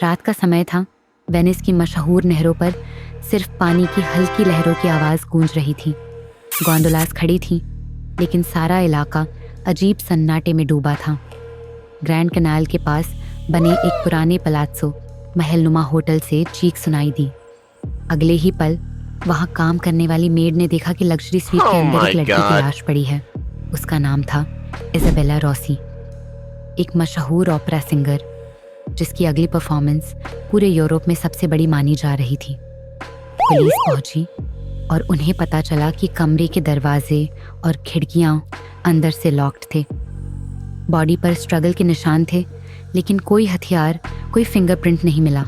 रात का समय था। वेनिस की मशहूर नहरों पर सिर्फ पानी की हल्की लहरों की आवाज़ गूंज रही थी। गोंडोलास खड़ी थीं, लेकिन सारा इलाका अजीब सन्नाटे में डूबा था। ग्रैंड कनाल के पास बने एक पुराने पलात्सो महलनुमा होटल से चीख सुनाई दी। अगले ही पल वहां काम करने वाली मेड ने देखा कि लग्जरी स्वीट के अंदर एक लड़की की लाश पड़ी है। उसका नाम था इजाबेला रॉसी, एक मशहूर ओपेरा सिंगर जिसकी अगली परफॉर्मेंस पूरे यूरोप में सबसे बड़ी मानी जा रही थी। पुलिस पहुंची और उन्हें पता चला कि कमरे के दरवाजे और खिड़कियां अंदर से लॉक्ड थे। बॉडी पर स्ट्रगल के निशान थे, लेकिन कोई हथियार, कोई फिंगरप्रिंट नहीं मिला।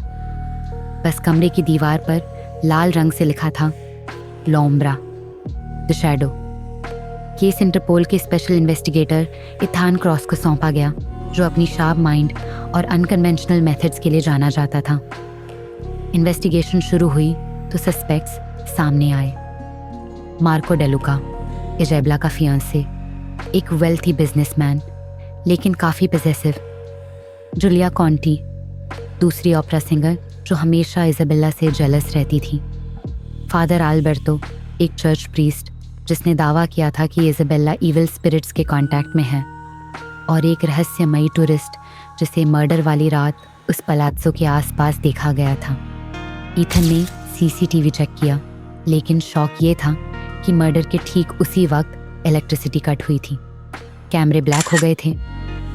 बस कमरे की दीवार पर लाल रंग से लिखा था लॉम्ब्रा, द शैडो। केस इंटरपोल के स्पेशल इन्वेस्टिगेटर इथान क्रॉस को सौंपा गया, जो अपनी शार्प माइंड और अनकन्वेंशनल मेथड्स के लिए जाना जाता था। इन्वेस्टिगेशन शुरू हुई तो सस्पेक्ट्स सामने आए। मार्को डेलुका, इजाबेला का फियांसे, एक वेल्थी बिजनेसमैन लेकिन काफ़ी पजेसिव। जूलिया कॉन्टी, दूसरी ओपेरा सिंगर जो हमेशा इजाबेला से जेलस रहती थी। फादर अल्बर्टो, एक चर्च प्रीस्ट जिसने दावा किया था कि इजाबेला इविल स्पिरिट्स के कांटेक्ट में है। और एक रहस्यमयी टूरिस्ट जिसे मर्डर वाली रात उस पलात्सो के आसपास देखा गया था। ईथन ने सीसीटीवी चेक किया, लेकिन शौक ये था कि मर्डर के ठीक उसी वक्त इलेक्ट्रिसिटी कट हुई थी। कैमरे ब्लैक हो गए थे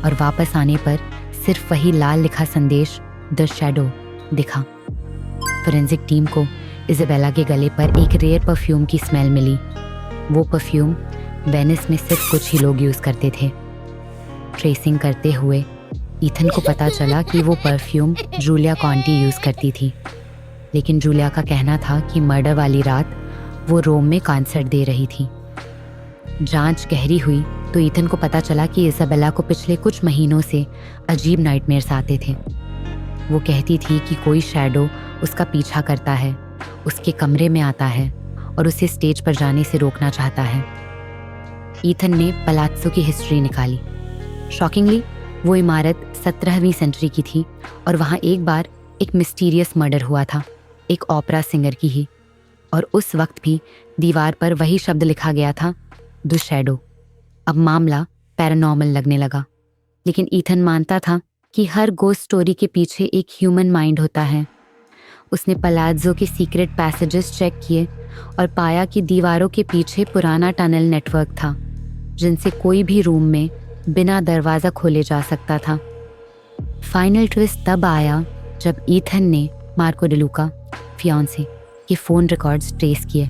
और वापस आने पर सिर्फ वही लाल लिखा संदेश द शैडो दिखा। फोरेंसिक टीम को इजाबेला के गले पर एक रेयर परफ्यूम की स्मेल मिली। वो परफ्यूम वेनिस में सिर्फ कुछ ही लोग यूज़ करते थे। ट्रेसिंग करते हुए ईथन को पता चला कि वो परफ्यूम जूलिया कॉन्टी यूज़ करती थी, लेकिन जूलिया का कहना था कि मर्डर वाली रात वो रोम में कॉन्सर्ट दे रही थी। जांच गहरी हुई तो ईथन को पता चला कि इजाबेला को पिछले कुछ महीनों से अजीब नाइटमेयर्स आते थे। वो कहती थी कि कोई शैडो उसका पीछा करता है, उसके कमरे में आता है और उसे स्टेज पर जाने से रोकना चाहता है। ईथन ने पलात्सो की हिस्ट्री निकाली। शॉकिंगली वो इमारत 17वीं सेंचुरी की थी और वहाँ एक बार एक मिस्टीरियस मर्डर हुआ था, एक ओपेरा सिंगर की ही। और उस वक्त भी दीवार पर वही शब्द लिखा गया था, द शैडो। अब मामला पैरानॉर्मल लगने लगा, लेकिन ईथन मानता था कि हर गोस्ट स्टोरी के पीछे एक ह्यूमन माइंड होता है। उसने पलाज़्ज़ो के सीक्रेट पैसेजेस चेक किए और पाया कि दीवारों के पीछे पुराना टनल नेटवर्क था, जिनसे कोई भी रूम में बिना दरवाज़ा खोले जा सकता था। फाइनल ट्विस्ट तब आया जब ईथन ने मार्को डेलुका, फियांसे, के फ़ोन रिकॉर्ड्स ट्रेस किए।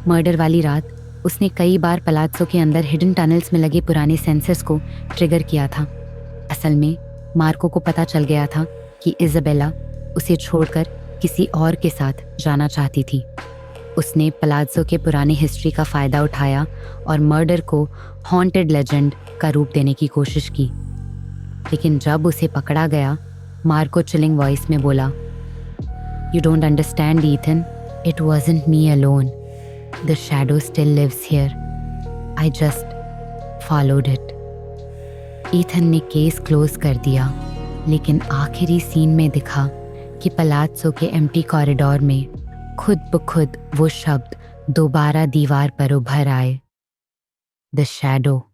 मर्डर वाली रात उसने कई बार पलात्सो के अंदर हिडन टनल्स में लगे पुराने सेंसर्स को ट्रिगर किया था। असल में मार्को को पता चल गया था कि इजाबेला उसे छोड़कर किसी और के साथ जाना चाहती थी। उसने पलात्सो के पुराने हिस्ट्री का फ़ायदा उठाया और मर्डर को हॉन्टेड लेजेंड का रूप देने की कोशिश की। लेकिन जब उसे पकड़ा गया, मार्को चिलिंग वॉइस में बोला, "You don't understand, Ethan. It wasn't me alone. The shadow still lives here. I just followed it." Ethan ने केस क्लोज कर दिया, लेकिन आखिरी सीन में दिखा कि पलात्सो के एम्प्टी कॉरिडोर में खुद ब खुद वो शब्द दोबारा दीवार पर उभर आए, द शैडो।